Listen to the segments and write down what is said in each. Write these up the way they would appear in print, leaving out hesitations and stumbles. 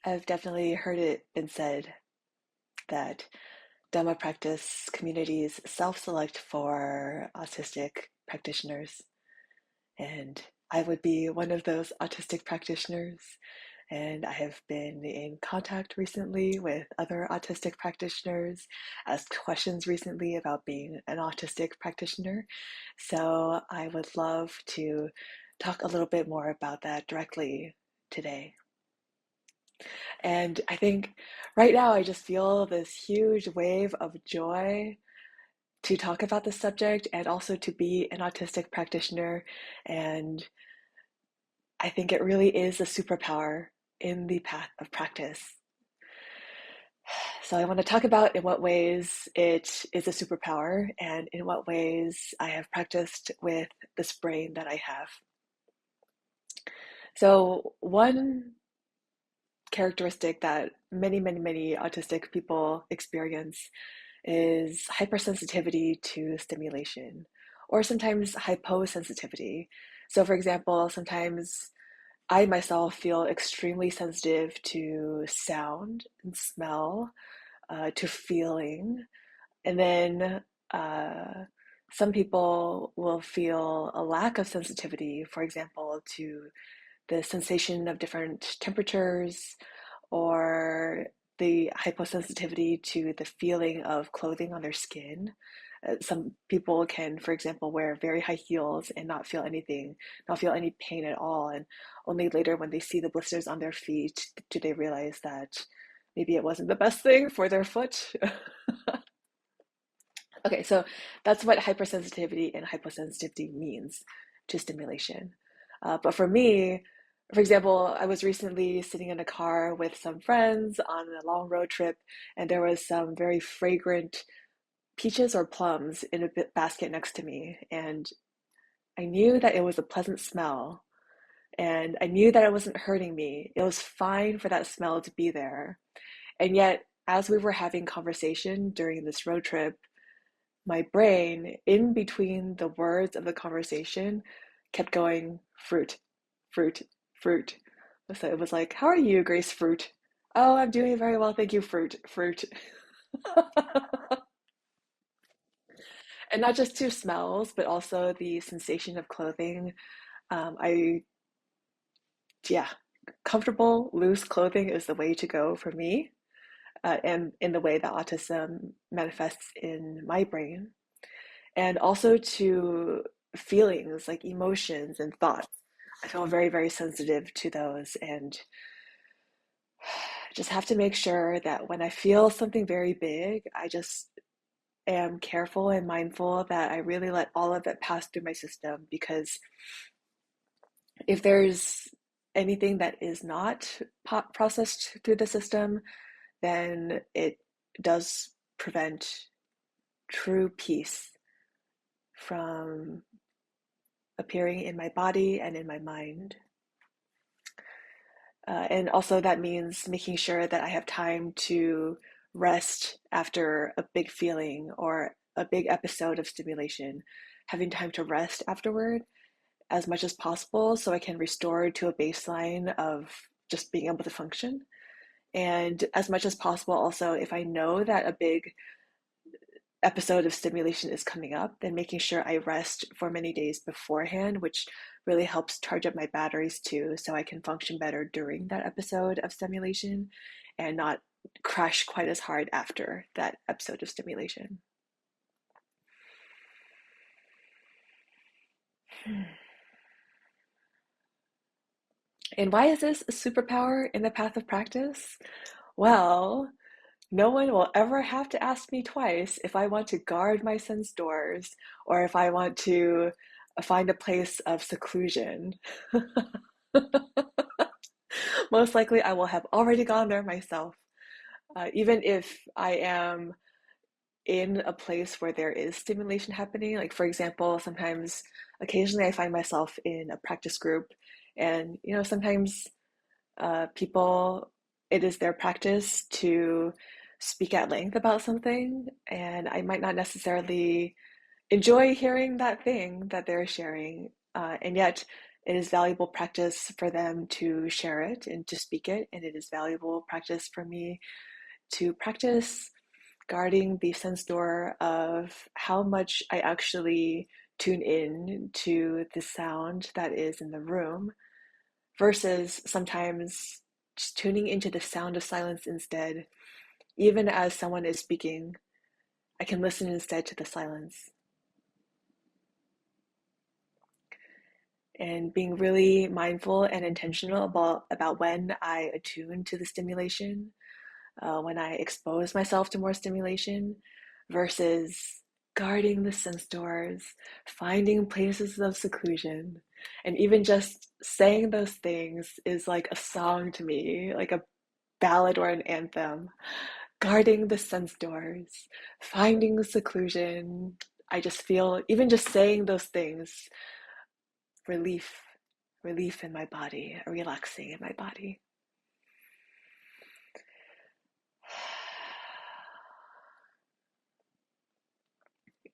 I've definitely heard it been said that Dhamma practice communities self-select for autistic practitioners, and I would be one of those autistic practitioners. And I have been in contact recently with other autistic practitioners, asked questions recently about being an autistic practitioner. So I would love to talk a little bit more about that directly today. And I think right now I just feel this huge wave of joy to talk about this subject and also to be an autistic practitioner. And I think it really is a superpower in the path of practice. So I want to talk about in what ways it is a superpower and in what ways I have practiced with this brain that I have. So one characteristic that many autistic people experience is hypersensitivity to stimulation, or sometimes hyposensitivity. So, for example, sometimes I myself feel extremely sensitive to sound and smell, to feeling, and then some people will feel a lack of sensitivity, for example, to the sensation of different temperatures or the hyposensitivity to the feeling of clothing on their skin. Some people can, for example, wear very high heels and not feel anything, not feel any pain at all. And only later, when they see the blisters on their feet, do they realize that maybe it wasn't the best thing for their foot. Okay, so that's what hypersensitivity and hyposensitivity means to stimulation. But for me, for example, I was recently sitting in a car with some friends on a long road trip, and there was some very fragrant peaches or plums in a basket next to me. And I knew that it was a pleasant smell, and I knew that it wasn't hurting me. It was fine for that smell to be there. And yet, as we were having conversation during this road trip, my brain, in between the words of the conversation, kept going, fruit, fruit, fruit. So it was like, how are you, Grace Fruit? Oh, I'm doing very well, thank you, fruit, fruit. And not just to smells, but also the sensation of clothing. I, yeah, comfortable, loose clothing is the way to go for me, and in the way that autism manifests in my brain. And also to feelings like emotions and thoughts. I feel very sensitive to those, and just have to make sure that when I feel something very big, I just am careful and mindful that I really let all of it pass through my system, because if there's anything that is not processed through the system, then it does prevent true peace from appearing in my body and in my mind. And also that means making sure that I have time to rest after a big feeling or a big episode of stimulation, having time to rest afterward as much as possible so I can restore to a baseline of just being able to function. And as much as possible, also, if I know that a big episode of stimulation is coming up, then making sure I rest for many days beforehand, which really helps charge up my batteries too, so I can function better during that episode of stimulation and not crash quite as hard after that episode of stimulation. And why is this a superpower in the path of practice? Well, no one will ever have to ask me twice if I want to guard my sense doors or if I want to find a place of seclusion. Most likely, I will have already gone there myself. Even if I am in a place where there is stimulation happening, like for example, sometimes, occasionally, I find myself in a practice group, and sometimes people, it is their practice to speak at length about something, and I might not necessarily enjoy hearing that thing that they're sharing. And yet, It is valuable practice for them to share it and to speak it, and it is valuable practice for me to practice guarding the sense door of how much I actually tune in to the sound that is in the room versus sometimes just tuning into the sound of silence instead. Even as someone is speaking, I can listen instead to the silence. And being really mindful and intentional about when I attune to the stimulation, when I expose myself to more stimulation versus guarding the sense doors, finding places of seclusion. And even just saying those things is like a song to me, like a ballad or an anthem. Guarding the sense doors, finding seclusion. I just feel, even just saying those things, relief, relief in my body, relaxing in my body.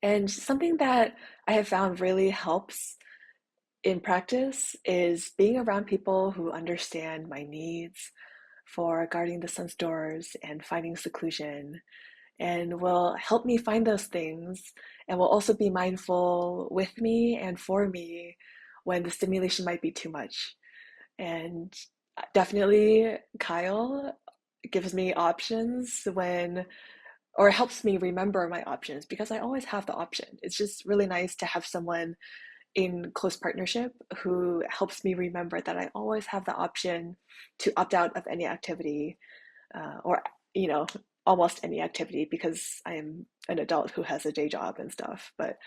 And something that I have found really helps in practice is being around people who understand my needs for guarding the sense doors and finding seclusion, and will help me find those things, and will also be mindful with me and for me when the stimulation might be too much. And definitely Kyle gives me options when, or helps me remember my options, because I always have the option. It's just really nice to have someone in close partnership who helps me remember that I always have the option to opt out of any activity, or, you know, almost any activity, because I am an adult who has a day job and stuff. But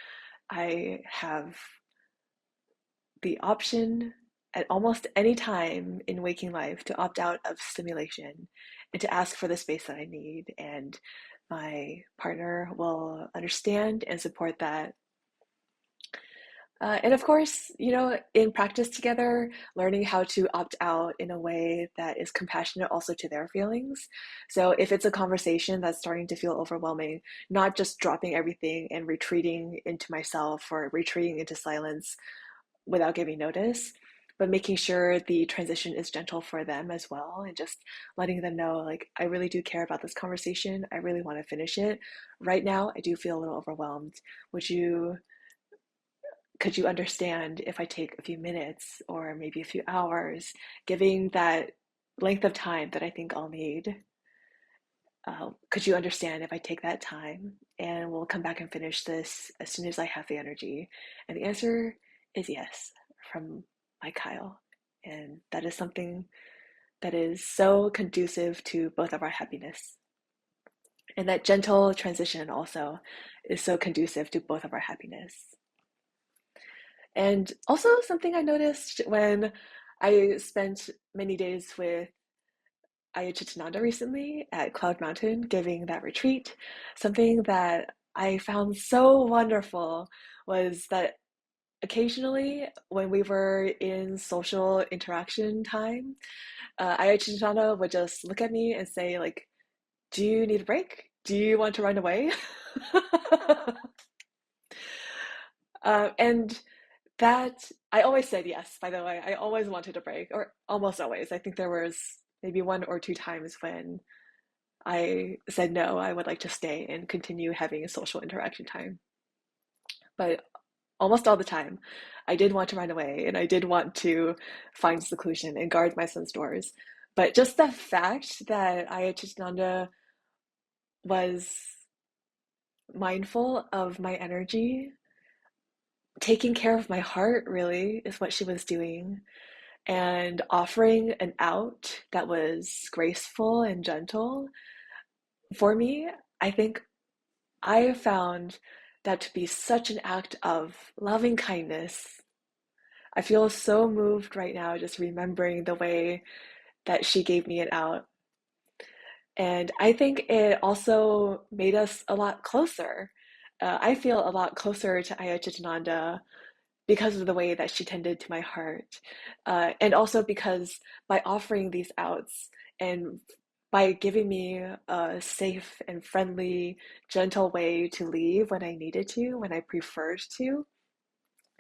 I have the option at almost any time in waking life to opt out of stimulation and to ask for the space that I need. And my partner will understand and support that. And of course, in practice together, learning how to opt out in a way that is compassionate also to their feelings. So if it's a conversation that's starting to feel overwhelming, not just dropping everything and retreating into myself or retreating into silence without giving notice, but making sure the transition is gentle for them as well, and just letting them know, like, I really do care about this conversation. I really want to finish it. Right now, I do feel a little overwhelmed. Could you understand if I take a few minutes or maybe a few hours, giving that length of time that I think I'll need? Could you understand if I take that time, and we'll come back and finish this as soon as I have the energy? And the answer is yes, from my Kyle. And that is something that is so conducive to both of our happiness. And that gentle transition also is so conducive to both of our happiness. And also, something I noticed when I spent many days with Ayachananda recently at Cloud Mountain giving that retreat, something that I found so wonderful was that occasionally when we were in social interaction time, Ayachananda would just look at me and say, like, do you need a break? Do you want to run away? And that, I always said yes, by the way. I always wanted a break, or almost always. I think there was maybe one or two times when I said no, I would like to stay and continue having a social interaction time. But almost all the time, I did want to run away and I did want to find seclusion and guard my son's doors. But just the fact that Ayachananda was mindful of my energy, taking care of my heart, really, is what she was doing, and offering an out that was graceful and gentle. For me, I think I have found that to be such an act of loving kindness. I feel so moved right now just remembering the way that she gave me an out. And I think it also made us a lot closer. I feel a lot closer to Ayachananda because of the way that she tended to my heart. And also because by offering these outs and by giving me a safe and friendly, gentle way to leave when I needed to, when I preferred to,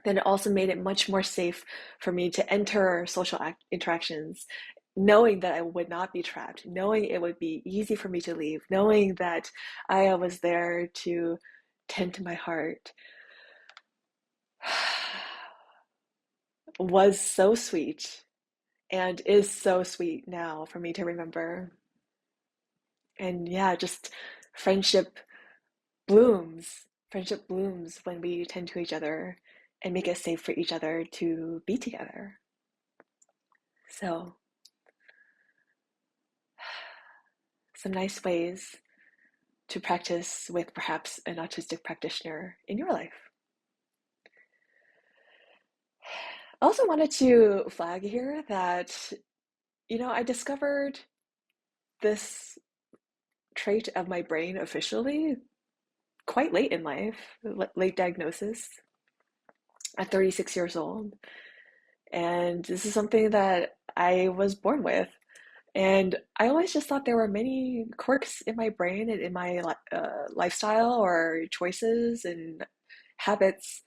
then it also made it much more safe for me to enter social interactions, knowing that I would not be trapped, knowing it would be easy for me to leave, knowing that I was there to tend to my heart was so sweet and is so sweet now for me to remember. And yeah, just friendship blooms. Friendship blooms when we tend to each other and make it safe for each other to be together. So, some nice ways to practice with perhaps an autistic practitioner in your life. I also wanted to flag here that, I discovered this trait of my brain officially quite late in life, late diagnosis at 36 years old. And this is something that I was born with. And I always just thought there were many quirks in my brain and in my lifestyle or choices and habits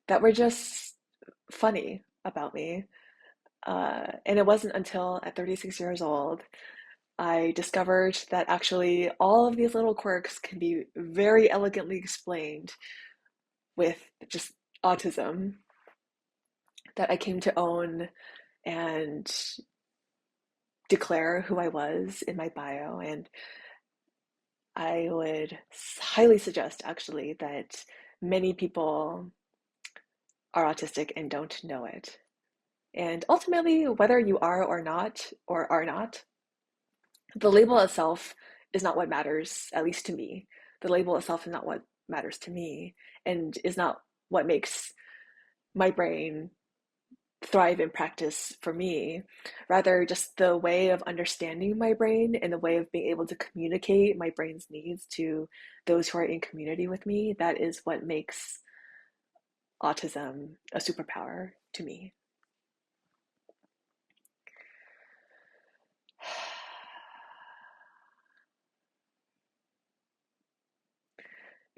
that were just funny about me. And it wasn't until at 36 years old I discovered that actually all of these little quirks can be very elegantly explained with just autism, that I came to own and declare who I was in my bio. And I would highly suggest actually that many people are autistic and don't know it. And ultimately, whether you are or are not, the label itself is not what matters, at least to me. The label itself is not what matters to me and is not what makes my brain thrive in practice for me. Rather, just the way of understanding my brain and the way of being able to communicate my brain's needs to those who are in community with me, that is what makes autism a superpower to me.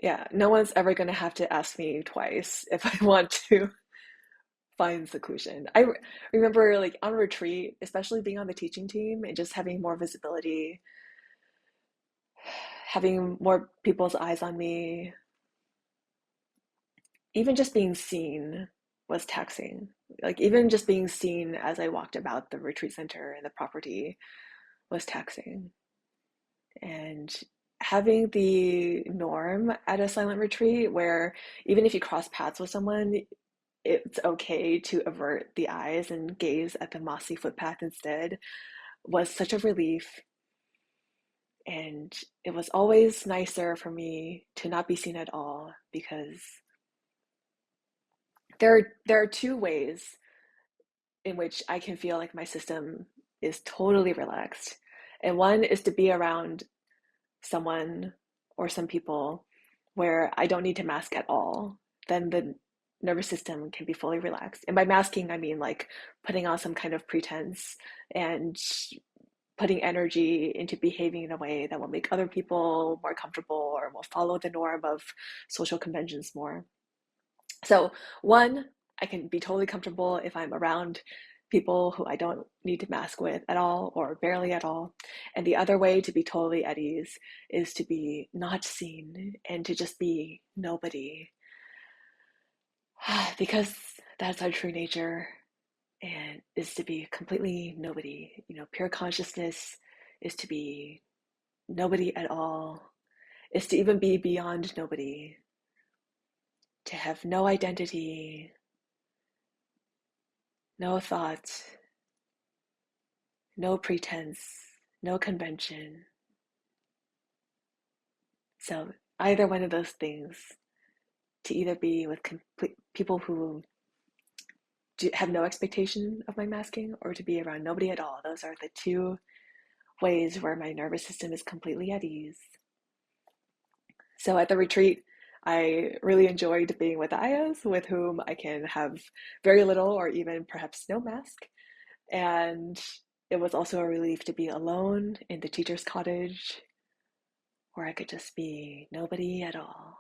Yeah, no one's ever going to have to ask me twice if I want to find seclusion. I remember like on retreat, especially being on the teaching team and just having more visibility, having more people's eyes on me, even just being seen was taxing. Like even just being seen as I walked about the retreat center and the property was taxing. And having the norm at a silent retreat where even if you cross paths with someone, it's okay to avert the eyes and gaze at the mossy footpath instead was such a relief. And it was always nicer for me to not be seen at all, because there are two ways in which I can feel like my system is totally relaxed. And one is to be around someone or some people where I don't need to mask at all. Then the nervous system can be fully relaxed. And by masking, I mean like putting on some kind of pretense and putting energy into behaving in a way that will make other people more comfortable or will follow the norm of social conventions more. So, one, I can be totally comfortable if I'm around people who I don't need to mask with at all or barely at all. And the other way to be totally at ease is to be not seen and to just be nobody. Because that's our true nature, and is to be completely nobody. Pure consciousness is to be nobody at all, is to even be beyond nobody, to have no identity, no thoughts, no pretense, no convention. So either one of those things, to either be with people who have no expectation of my masking, or to be around nobody at all. Those are the two ways where my nervous system is completely at ease. So at the retreat, I really enjoyed being with the Ayas, with whom I can have very little or even perhaps no mask. And it was also a relief to be alone in the teacher's cottage, where I could just be nobody at all,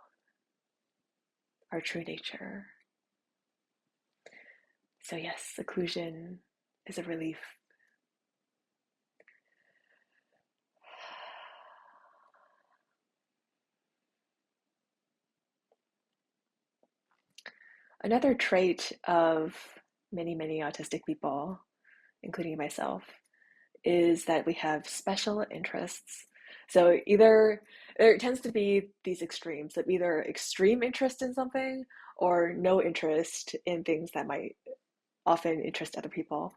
our true nature. So yes, seclusion is a relief. Another trait of many, many autistic people, including myself, is that we have special interests. So either there tends to be these extremes of either extreme interest in something or no interest in things that might often interest other people.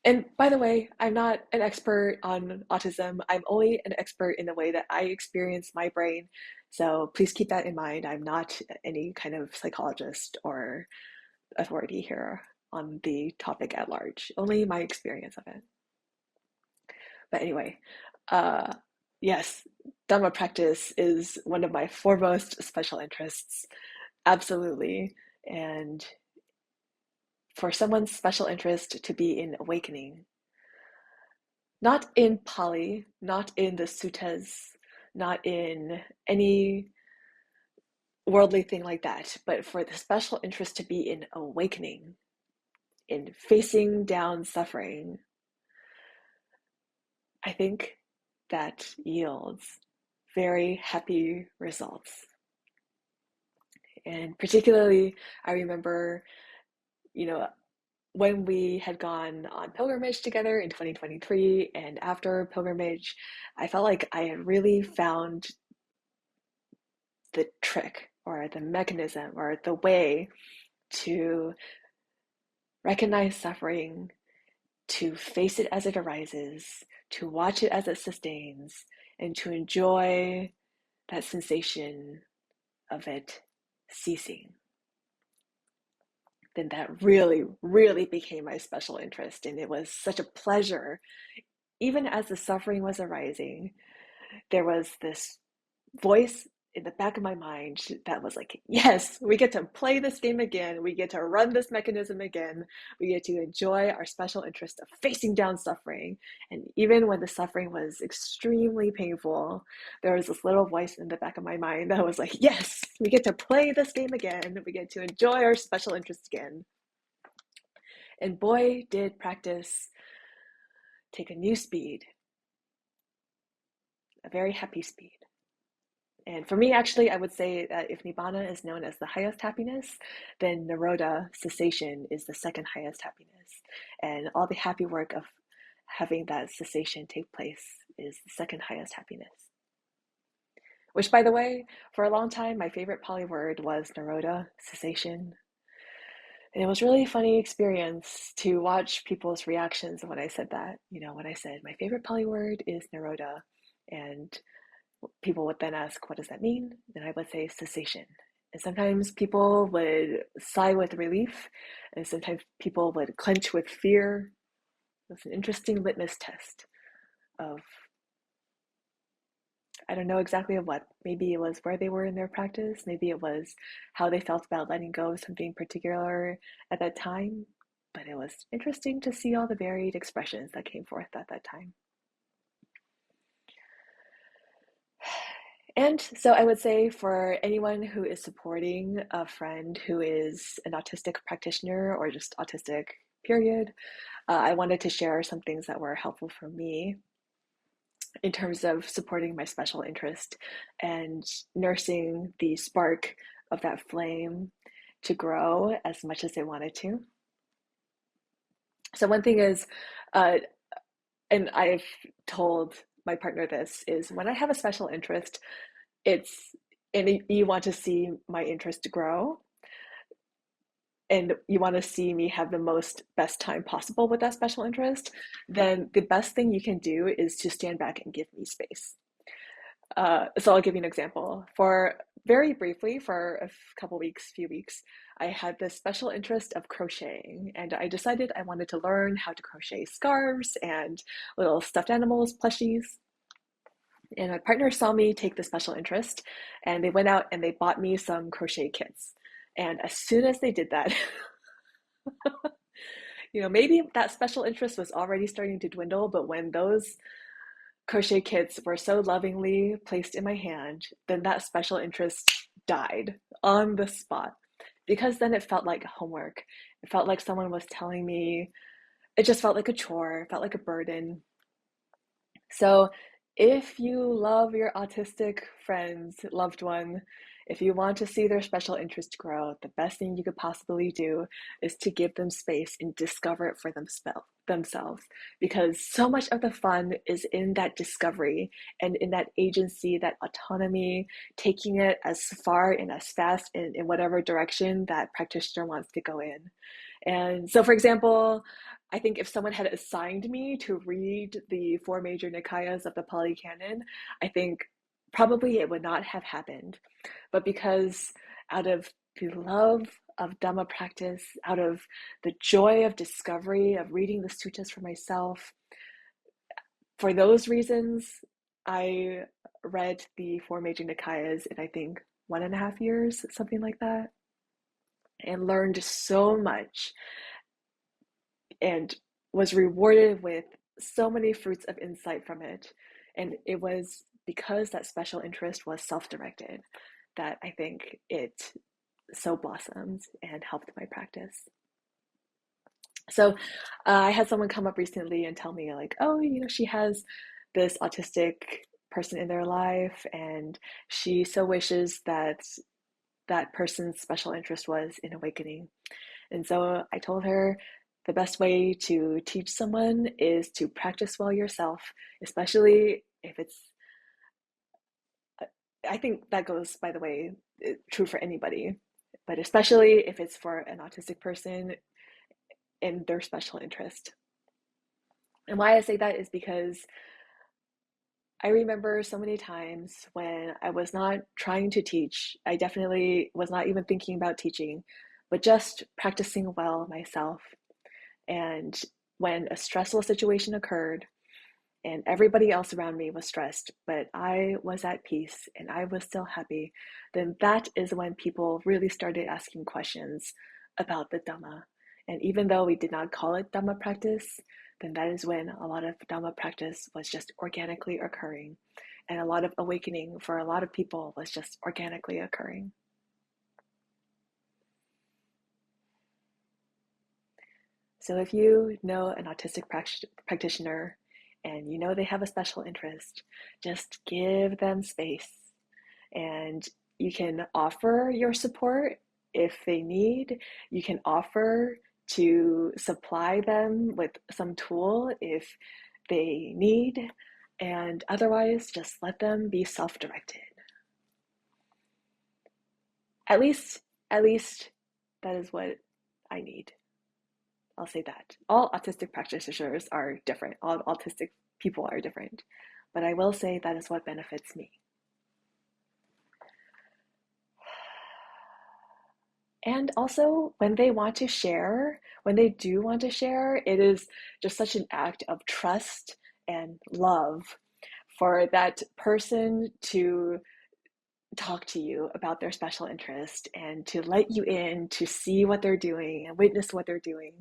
And by the way, I'm not an expert on autism. I'm only an expert in the way that I experience my brain. So please keep that in mind. I'm not any kind of psychologist or authority here on the topic at large, only my experience of it. But anyway, uh, yes, Dhamma practice is one of my foremost special interests, absolutely. And for someone's special interest to be in awakening, not in Pali, not in the suttas, not in any worldly thing like that, but for the special interest to be in awakening, in facing down suffering, I think that yields very happy results. And particularly, I remember, you know, when we had gone on pilgrimage together in 2023, and after pilgrimage, I felt like I had really found the trick or the mechanism or the way to recognize suffering, to face it as it arises, to watch it as it sustains, and to enjoy that sensation of it ceasing. Then that really, really became my special interest. And it was such a pleasure. Even as the suffering was arising, there was this voice in the back of my mind that was like, yes, we get to play this game again. We get to run this mechanism again. We get to enjoy our special interest of facing down suffering. And even when the suffering was extremely painful, there was this little voice in the back of my mind that was like, yes, we get to play this game again. We get to enjoy our special interest again. And boy, did practice take a new speed, a very happy speed. And for me, actually, I would say that if Nibbana is known as the highest happiness, then Nirodha, cessation, is the second highest happiness. And all the happy work of having that cessation take place is the second highest happiness. Which, by the way, for a long time, my favorite Pali word was Nirodha, cessation. And it was really a funny experience to watch people's reactions when I said that. When I said my favorite Pali word is Nirodha, and people would then ask, what does that mean? Then I would say cessation. And sometimes people would sigh with relief, and sometimes people would clench with fear. It was an interesting litmus test of, I don't know exactly of what. Maybe it was where they were in their practice. Maybe it was how they felt about letting go of something particular at that time. But it was interesting to see all the varied expressions that came forth at that time. And so I would say for anyone who is supporting a friend who is an autistic practitioner or just autistic, period, I wanted to share some things that were helpful for me in terms of supporting my special interest and nursing the spark of that flame to grow as much as they wanted to. So one thing is, and I've told my partner this, is when I have a special interest, and you want to see my interest grow, and you want to see me have the best time possible with that special interest, then the best thing you can do is to stand back and give me space. So I'll give you an example. Very briefly, for a few weeks, I had this special interest of crocheting, and I decided I wanted to learn how to crochet scarves and little stuffed animals, plushies. And my partner saw me take the special interest, and they went out and they bought me some crochet kits. And as soon as they did that, maybe that special interest was already starting to dwindle, but when those crochet kits were so lovingly placed in my hand, then that special interest died on the spot. because then it felt like homework. It felt like someone was telling me, it just felt like a chore, it felt like a burden. So, if you love your autistic friends, loved one, if you want to see their special interest grow, the best thing you could possibly do is to give them space and discover it for themselves. Because so much of the fun is in that discovery and in that agency, that autonomy, taking it as far and as fast in whatever direction that practitioner wants to go in. And so, for example, I think if someone had assigned me to read the four major Nikayas of the Pali Canon, I think probably it would not have happened. But because out of the love of Dhamma practice, out of the joy of discovery, of reading the suttas for myself, for those reasons, I read the four major Nikayas in, I think, 1.5 years, something like that, and learned so much and was rewarded with so many fruits of insight from it. And it was because that special interest was self-directed that I think it so blossomed and helped my practice. So I had someone come up recently and tell me like, oh, she has this autistic person in their life, and she so wishes that that person's special interest was in awakening. And so I told her the best way to teach someone is to practice well yourself, especially if it's, I think that goes, by the way, true for anybody, but especially if it's for an autistic person in their special interest. And why I say that is because I remember so many times when I was not trying to teach. I definitely was not even thinking about teaching, but just practicing well myself. And when a stressful situation occurred and everybody else around me was stressed, but I was at peace and I was still happy, then that is when people really started asking questions about the Dhamma. And even though we did not call it Dhamma practice, then that is when a lot of Dhamma practice was just organically occurring. And a lot of awakening for a lot of people was just organically occurring. So if you know an autistic practitioner and you know they have a special interest, just give them space. And you can offer your support if they need. You can offer to supply them with some tool if they need. And otherwise, just let them be self-directed. At least that is what I need. I'll say that. All autistic practitioners are different. All autistic people are different. But I will say that is what benefits me. And also, when they want to share, when they do want to share, it is just such an act of trust and love for that person to talk to you about their special interest and to let you in to see what they're doing and witness what they're doing.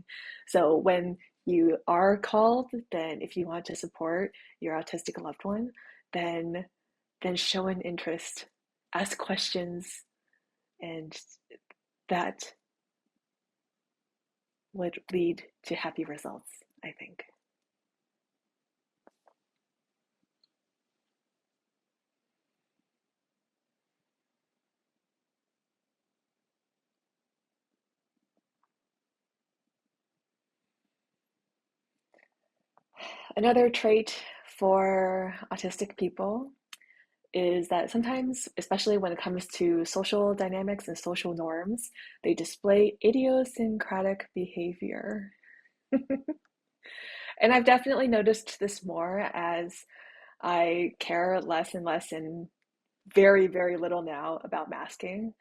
So when you are called, then if you want to support your autistic loved one, then show an interest, ask questions, and that would lead to happy results, I think. Another trait for autistic people is that sometimes, especially when it comes to social dynamics and social norms, they display idiosyncratic behavior. And I've definitely noticed this more as I care less and less and very, very little now about masking.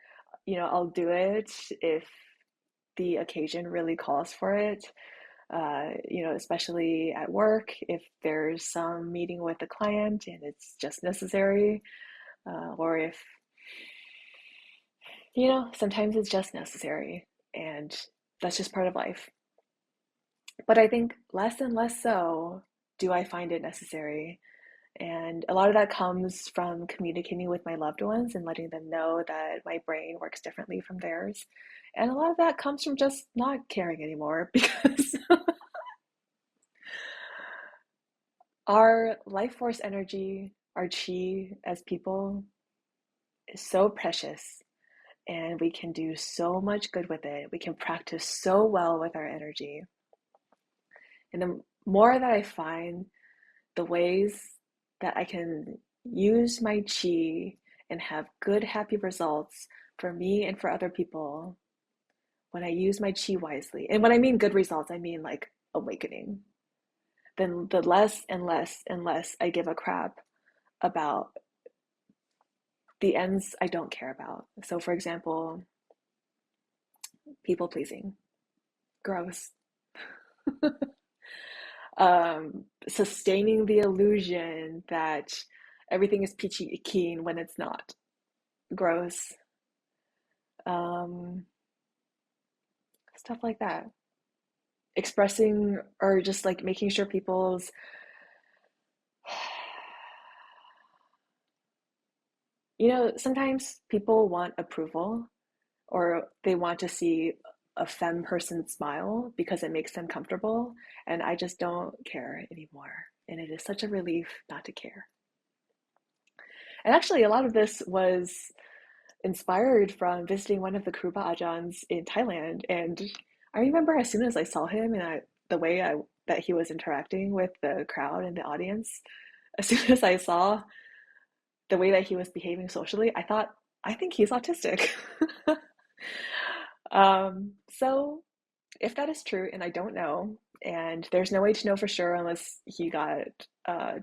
I'll do it if the occasion really calls for it. Especially at work, if there's some meeting with a client and it's just necessary, or if, sometimes it's just necessary and that's just part of life. But I think less and less so do I find it necessary. And a lot of that comes from communicating with my loved ones and letting them know that my brain works differently from theirs. And a lot of that comes from just not caring anymore because our life force energy, our chi as people, is so precious, and we can do so much good with it. We can practice so well with our energy. And the more that I find the ways that I can use my chi and have good, happy results for me and for other people when I use my chi wisely. And when I mean good results, I mean like awakening. Then the less and less and less I give a crap about the ends I don't care about. So, for example, people pleasing, gross. Sustaining the illusion that everything is peachy keen when it's not, gross. Um, Stuff like that. Expressing or just like making sure people's sometimes people want approval or they want to see a femme person smile because it makes them comfortable, and I just don't care anymore. And it is such a relief not to care. And actually, a lot of this was inspired from visiting one of the Kruba Ajahns in Thailand. And I remember as soon as I saw him and the way that he was interacting with the crowd and the audience, as soon as I saw the way that he was behaving socially, I thought, I think he's autistic. So if that is true, and I don't know, and there's no way to know for sure unless he got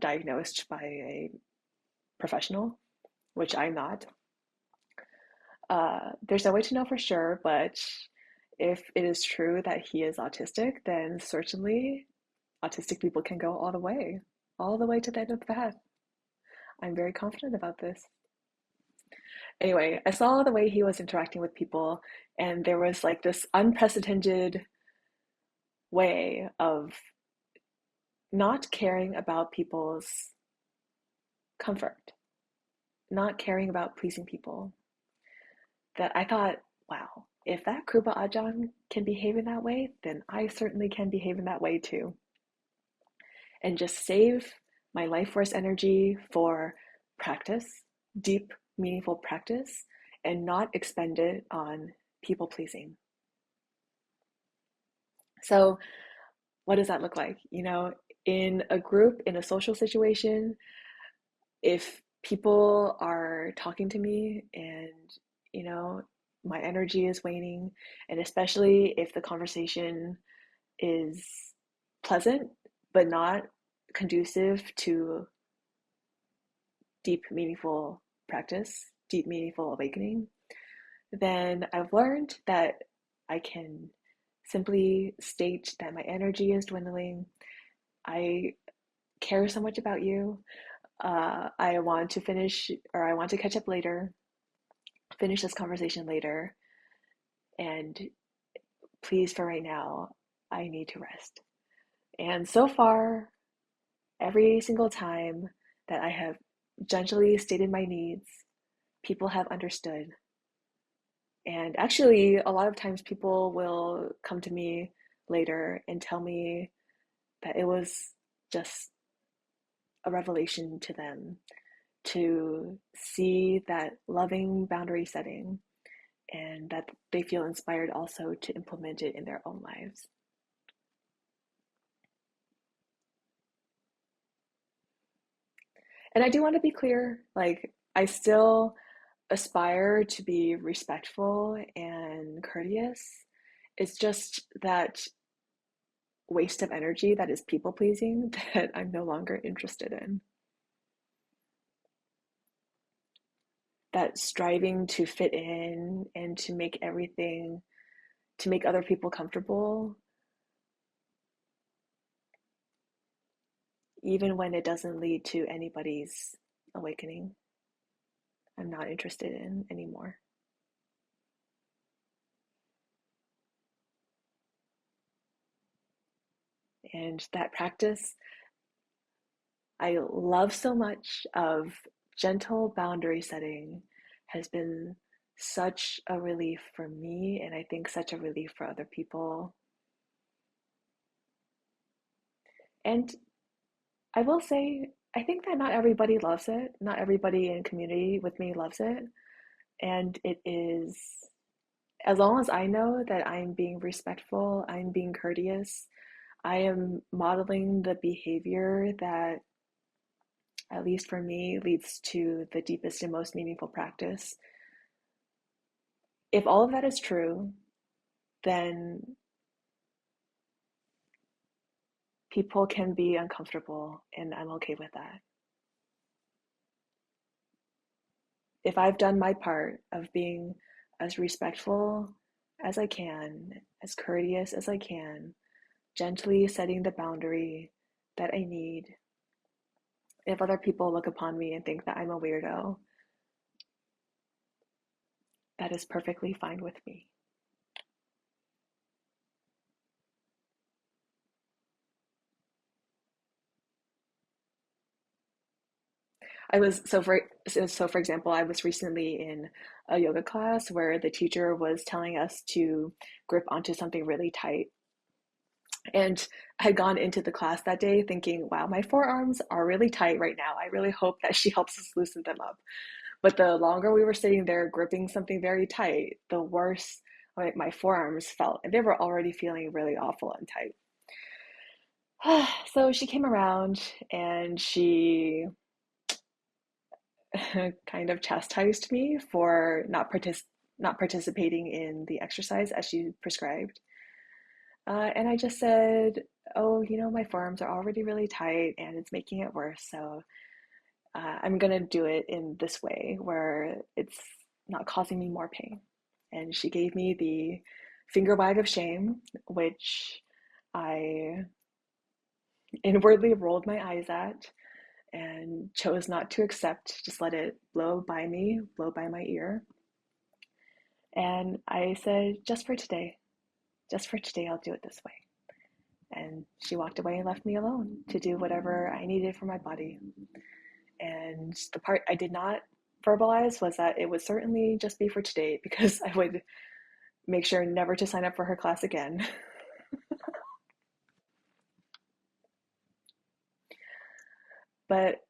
diagnosed by a professional, which I'm not, there's no way to know for sure, but if it is true that he is autistic, then certainly autistic people can go all the way to the end of the path. I'm very confident about this. Anyway, I saw the way he was interacting with people, and there was like this unprecedented way of not caring about people's comfort, not caring about pleasing people. That I thought, wow, if that Kruba Ajahn can behave in that way, then I certainly can behave in that way too. And just save my life force energy for practice, deep, meaningful practice, and not expend it on people pleasing. So, what does that look like? In a group, in a social situation, if people are talking to me and, you know, my energy is waning, and especially if the conversation is pleasant but not conducive to deep, meaningful practice, deep, meaningful awakening, then I've learned that I can simply state that my energy is dwindling. I care so much about you. I want to finish, or I want to catch up later, finish this conversation later, and please, for right now, I need to rest. And so far, every single time that I have gently stated my needs, people have understood. And actually, a lot of times people will come to me later and tell me that it was just a revelation to them to see that loving boundary setting, and that they feel inspired also to implement it in their own lives. And I do want to be clear, like, I still aspire to be respectful and courteous. It's just that waste of energy that is people pleasing that I'm no longer interested in. That striving to fit in and to make everything, to make other people comfortable, even when it doesn't lead to anybody's awakening, I'm not interested in anymore. And that practice, I love so much of gentle boundary setting has been such a relief for me, and I think such a relief for other people. And I will say, I think that not everybody loves it. Not everybody in community with me loves it. And it is, as long as I know that I'm being respectful, I'm being courteous, I am modeling the behavior that, at least for me, leads to the deepest and most meaningful practice. If all of that is true, then people can be uncomfortable, and I'm okay with that. If I've done my part of being as respectful as I can, as courteous as I can, gently setting the boundary that I need, if other people look upon me and think that I'm a weirdo, that is perfectly fine with me. I was for example, I was recently in a yoga class where the teacher was telling us to grip onto something really tight. And I had gone into the class that day thinking, wow, my forearms are really tight right now. I really hope that she helps us loosen them up. But the longer we were sitting there gripping something very tight, the worse my forearms felt. And they were already feeling really awful and tight. So she came around and she kind of chastised me for not participating in the exercise as she prescribed. And I just said, "Oh, my forearms are already really tight and it's making it worse. So I'm going to do it in this way where it's not causing me more pain." And she gave me the finger wag of shame, which I inwardly rolled my eyes at and chose not to accept, just let it blow by me, blow by my ear. And I said, just for today, I'll do it this way. And she walked away and left me alone to do whatever I needed for my body. And the part I did not verbalize was that it would certainly just be for today, because I would make sure never to sign up for her class again. But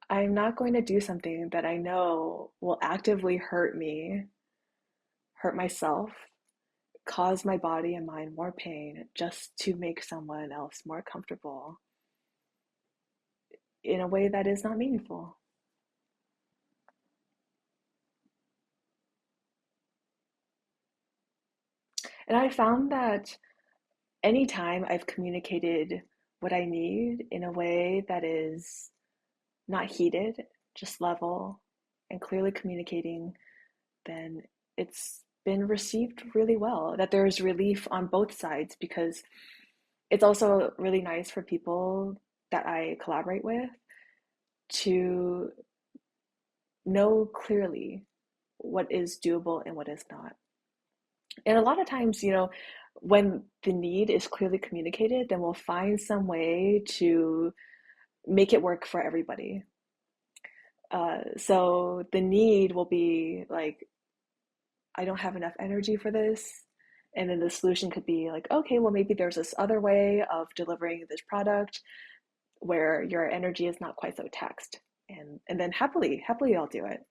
I'm not going to do something that I know will actively hurt me, hurt myself, cause my body and mind more pain just to make someone else more comfortable in a way that is not meaningful. And I found that anytime I've communicated what I need in a way that is not heated, just level and clearly communicating, then it's been received really well. That there's relief on both sides, because it's also really nice for people that I collaborate with to know clearly what is doable and what is not. And a lot of times, when the need is clearly communicated, then we'll find some way to make it work for everybody. So the need will be like, I don't have enough energy for this. And then the solution could be like, okay, well, maybe there's this other way of delivering this product where your energy is not quite so taxed. And then happily I'll do it.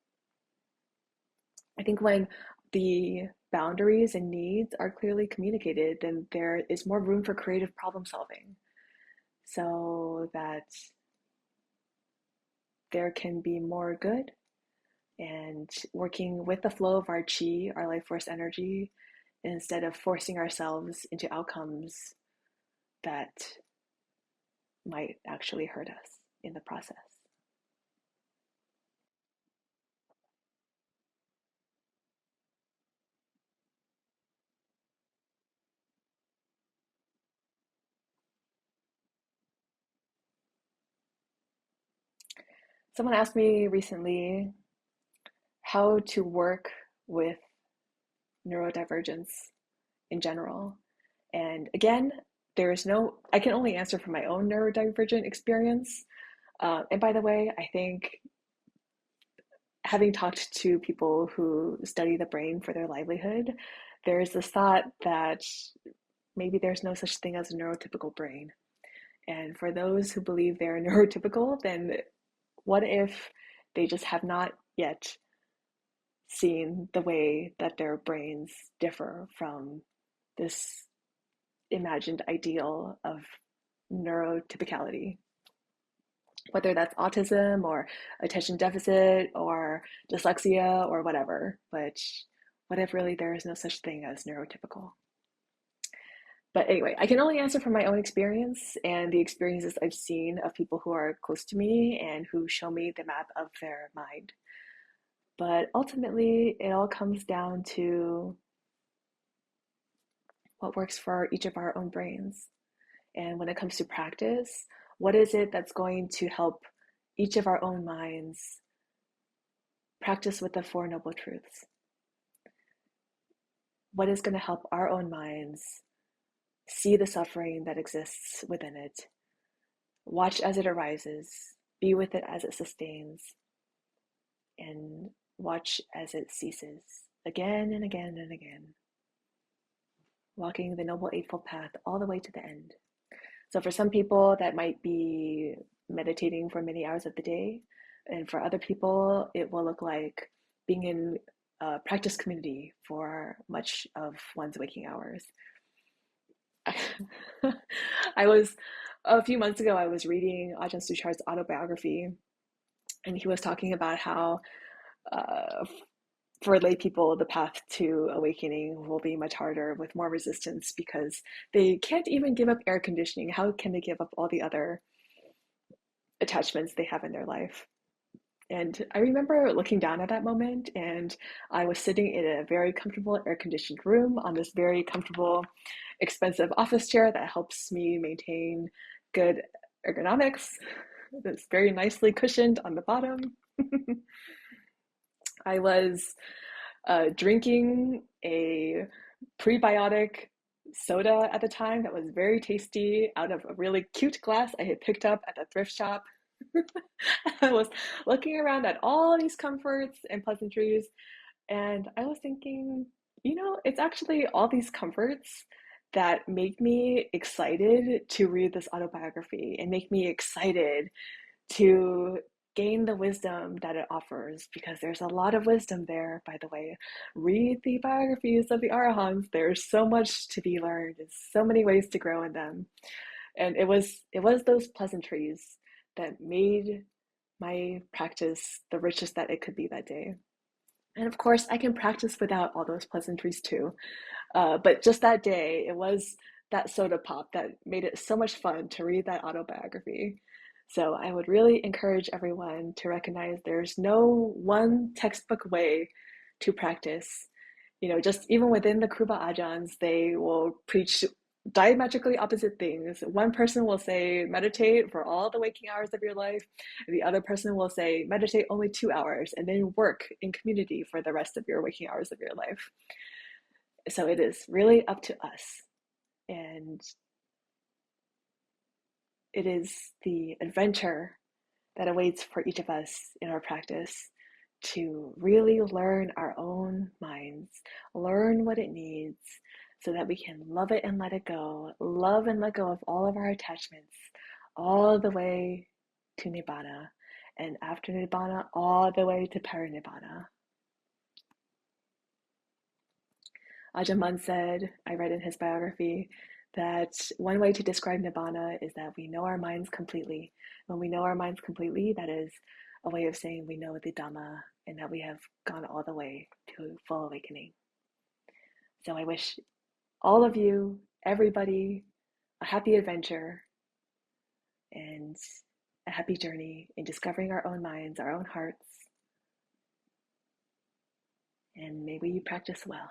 I think when the boundaries and needs are clearly communicated, then there is more room for creative problem solving, so that there can be more good and working with the flow of our chi, our life force energy, instead of forcing ourselves into outcomes that might actually hurt us in the process. Someone asked me recently how to work with neurodivergence in general. And again, there is no, I can only answer for my own neurodivergent experience. And by the way, I think having talked to people who study the brain for their livelihood, there's this thought that maybe there's no such thing as a neurotypical brain. And for those who believe they're neurotypical, then what if they just have not yet seen the way that their brains differ from this imagined ideal of neurotypicality? Whether that's autism or attention deficit or dyslexia or whatever. But what if really there is no such thing as neurotypical? But anyway, I can only answer from my own experience and the experiences I've seen of people who are close to me and who show me the map of their mind. But ultimately, it all comes down to what works for each of our own brains. And when it comes to practice, what is it that's going to help each of our own minds practice with the Four Noble Truths? What is going to help our own minds see the suffering that exists within it, watch as it arises, be with it as it sustains, and watch as it ceases again and again and again, walking the Noble Eightfold Path all the way to the end. So for some people, that might be meditating for many hours of the day. And for other people, it will look like being in a practice community for much of one's waking hours. A few months ago, I was reading Ajahn Suchar's autobiography, and he was talking about how for lay people, the path to awakening will be much harder with more resistance because they can't even give up air conditioning. How can they give up all the other attachments they have in their life? And I remember looking down at that moment, and I was sitting in a very comfortable air-conditioned room on this very comfortable, expensive office chair that helps me maintain good ergonomics. It's very nicely cushioned on the bottom. I was drinking a prebiotic soda at the time that was very tasty out of a really cute glass I had picked up at the thrift shop. I was looking around at all these comforts and pleasantries, and I was thinking, it's actually all these comforts that make me excited to read this autobiography and make me excited to gain the wisdom that it offers, because there's a lot of wisdom there, by the way. Read the biographies of the Arahants. There's so much to be learned. There's so many ways to grow in them. And it was those pleasantries that made my practice the richest that it could be that day. And of course, I can practice without all those pleasantries too. But just that day, it was that soda pop that made it so much fun to read that autobiography. So I would really encourage everyone to recognize there's no one textbook way to practice. Just even within the Kruba Ajahns, they will preach diametrically opposite things. One person will say, meditate for all the waking hours of your life. The other person will say, meditate only 2 hours and then work in community for the rest of your waking hours of your life. So it is really up to us. And it is the adventure that awaits for each of us in our practice to really learn our own minds, learn what it needs, so that we can love it and let it go, love and let go of all of our attachments, all the way to Nibbana, and after Nibbana, all the way to Parinibbana. Ajahn Mun said, I read in his biography, that one way to describe Nibbana is that we know our minds completely. When we know our minds completely, that is a way of saying we know the Dhamma and that we have gone all the way to full awakening. So I wish all of you, everybody, a happy adventure and a happy journey in discovering our own minds, our own hearts, and may we practice well.